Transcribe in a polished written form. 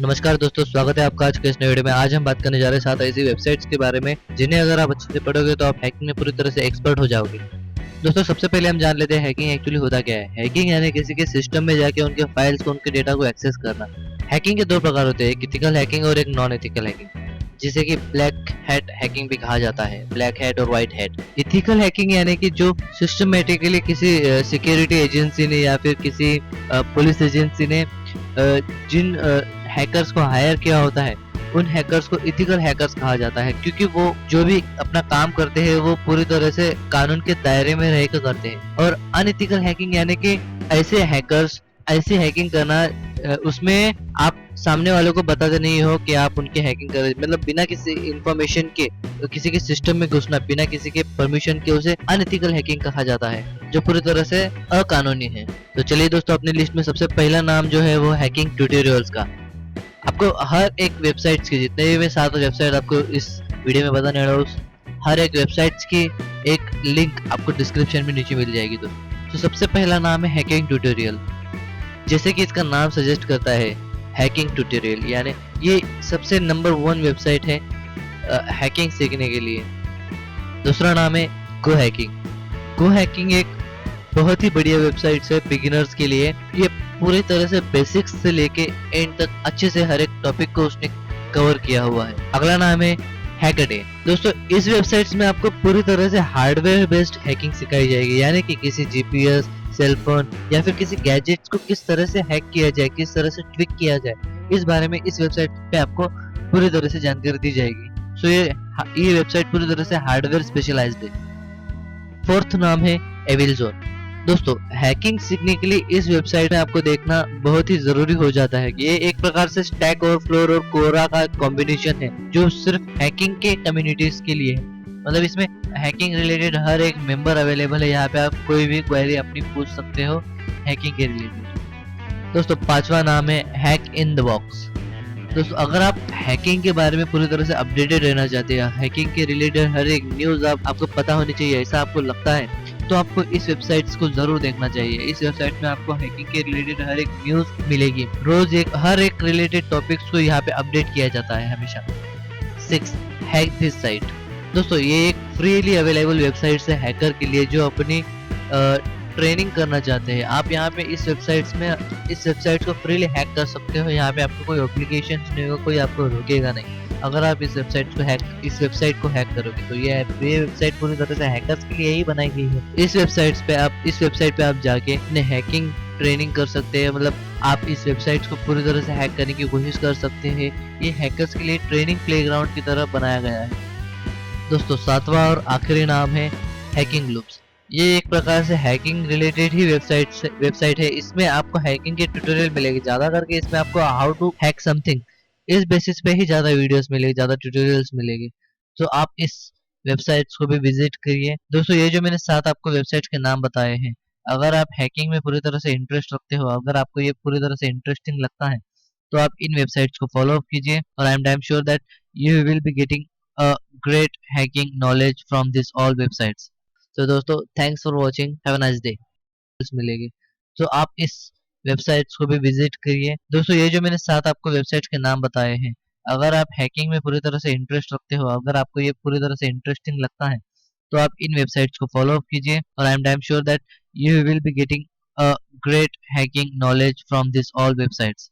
नमस्कार दोस्तों, स्वागत है आपका आज के इस नए वीडियो में। आज हम बात करने जा रहे हैं 7 ऐसी वेबसाइट्स के बारे में जिन्हें अगर आप अच्छे से पढ़ोगे तो आप हैकिंग में पूरी तरह से एक्सपर्ट हो जाओगे। दोस्तों, सबसे पहले हम जान लेते हैं हैकिंग एक्चुअली होता क्या है। हैकिंग यानी किसी के सिस्टम में जाके उनके फाइल्स को, उनके डेटा को एक्सेस करना। हैकिंग के दो प्रकार होते हैं, एक एथिकल हैकिंग और एक नॉन एथिकल हैकिंग, जिसे कि ब्लैक हैट हैकिंग भी कहा जाता है। ब्लैक हैट और व्हाइट हैट। एथिकल हैकिंग यानी कि जो सिस्टमेटिकली किसी सिक्योरिटी एजेंसी ने या फिर किसी पुलिस एजेंसी ने जिन हैकर्स को हायर किया होता है, उन हैकर्स को एथिकल हैकर्स कहा जाता है, क्योंकि वो जो भी अपना काम करते हैं वो पूरी तरह से कानून के दायरे में रहकर करते हैं। और अनएथिकल हैकिंग यानी कि ऐसे हैकर्स, ऐसी हैकिंग करना उसमें आप सामने वालों को बताते नहीं हो कि आप उनकी हैकिंग कर रहे हैं, मतलब बिना किसी इंफॉर्मेशन के किसी के सिस्टम में घुसना, बिना किसी के परमिशन के, उसे अनएथिकल हैकिंग कहा जाता है, जो पूरी तरह से अकानूनी है। तो चलिए दोस्तों, अपनी लिस्ट में सबसे पहला नाम जो है वो हैकिंग ट्यूटोरियल्स का। आपको हर एक वेबसाइट्स की, जितने भी मैं 7 वेबसाइट आपको इस वीडियो में बताने वाला हूँ, हर एक वेबसाइट्स की एक लिंक आपको डिस्क्रिप्शन में नीचे मिल जाएगी। तो सबसे पहला नाम है हैकिंग ट्यूटोरियल। जैसे कि इसका नाम सजेस्ट करता है, हैकिंग ट्यूटोरियल, यानी ये सबसे नंबर 1 वेबसाइट है हैकिंग सीखने के लिए। दूसरा नाम है गो हैकिंग। गो हैकिंग एक बहुत ही बढ़िया वेबसाइट है बिगिनर्स के लिए। ये पूरी तरह से बेसिक्स से लेके एंड तक अच्छे से हर एक टॉपिक को उसने कवर किया हुआ है। अगला नाम है हैकरडे। दोस्तों, इस वेबसाइट्स में आपको पूरी तरह से हार्डवेयर बेस्ड हैकिंग सिखाई जाएगी, यानी कि किसी जीपीएस, सेलफोन या फिर किसी गैजेट्स को किस तरह से हैक किया जाए, किस तरह से ट्विक किया जाए, इस बारे में इस वेबसाइट पे आपको पूरी तरह से जानकारी दी जाएगी। सो ये वेबसाइट पूरी तरह से हार्डवेयर स्पेशलाइज्ड है। फोर्थ नाम है एविल जोन। दोस्तों, हैकिंग सीखने के लिए इस वेबसाइट में आपको देखना बहुत ही जरूरी हो जाता है। ये एक प्रकार से स्टैक ओवरफ्लो और कोरा का कॉम्बिनेशन है, जो सिर्फ हैकिंग के कम्युनिटीज के लिए है। मतलब इसमें हैकिंग रिलेटेड हर एक मेंबर अवेलेबल है। यहाँ पे आप कोई भी क्वेरी अपनी पूछ सकते हो हैकिंग के रिलेटेड। दोस्तों, पांचवा नाम है हैक इन द बॉक्स। दोस्तों, अगर आप हैकिंग के बारे में पूरी तरह से अपडेटेड रहना चाहते हैं, हैकिंग के रिलेटेड हर एक न्यूज आपको पता होनी चाहिए, ऐसा आपको लगता है, तो आपको इस वेबसाइट्स को जरूर देखना चाहिए। इस वेबसाइट में आपको हैकिंग के रिलेटेड हर एक न्यूज मिलेगी। रोज हर एक रिलेटेड टॉपिक्स को यहाँ पे अपडेट किया जाता है हमेशा। 6 हैक दिस साइट। दोस्तों, ये एक फ्रीली अवेलेबल वेबसाइट है हैकर के लिए जो अपनी ट्रेनिंग करना चाहते हैं। आप यहाँ पे इस वेबसाइट को फ्रीली हैक कर सकते हो। यहाँ पे आपको कोई एप्लीकेशन नहीं होगा, कोई आपको रोकेगा नहीं। अगर आप इस वेबसाइट को हैक करोगे तो ये वेबसाइट पूरी तरह से हैकर्स के लिए ही बनाई गई है। इस वेबसाइट पे आप जाके अपने हैकिंग ट्रेनिंग कर सकते हैं। मतलब आप इस वेबसाइट को पूरी तरह से हैक करने की कोशिश कर सकते हैं। ये हैकर्स के लिए ट्रेनिंग प्लेग्राउंड की तरह बनाया गया है। दोस्तों, 7वां और आखिरी नाम है हैकिंग लूप्स। ये एक प्रकार से हैकिंग रिलेटेड ही वेबसाइट है। इसमें आपको हैकिंग के ट्यूटोरियल मिलेंगे, ज्यादा करके इसमें आपको हाउ टू हैक समथिंग, इस बेसिस पे ही ज्यादा वीडियोस मिलेगी, ज्यादा ट्यूटोरियल्स मिलेंगे। तो आप इस वेबसाइट्स को भी विजिट करिए। दोस्तों, ये जो मैंने 7 आपको वेबसाइट्स के नाम बताए हैं, अगर आप हैकिंग में पूरी तरह से इंटरेस्ट रखते हो, अगर आपको ये पूरी तरह से इंटरेस्टिंग लगता है, तो आप इन वेबसाइट्स को फॉलो अप कीजिए और I am damn sure that you will be getting a great hacking knowledge from this all websites. तो दोस्तों, thanks for watching, have a nice day. मिलेगी। तो आप इस वेबसाइट्स को पूरी तरह से हैक करने की कोशिश कर सकते हो, अगर आपको ये पूरी तरह से इंटरेस्टिंग लगता है, तो आप इन वेबसाइट्स को फॉलो अप कीजिए और I am damn sure that you will be getting a great hacking knowledge from this all websites. तो दोस्तों, thanks for watching, have a nice day. मिलेगी। तो आप इस वेबसाइट्स को भी विजिट करिए। दोस्तों, ये जो मैंने 7 आपको वेबसाइट्स के नाम बताए हैं, अगर आप हैकिंग में पूरी तरह से इंटरेस्ट रखते हो, अगर आपको ये पूरी तरह से इंटरेस्टिंग लगता है, तो आप इन वेबसाइट्स को फॉलो अप कीजिए और I am damn sure that you will be getting a great hacking knowledge from this all websites.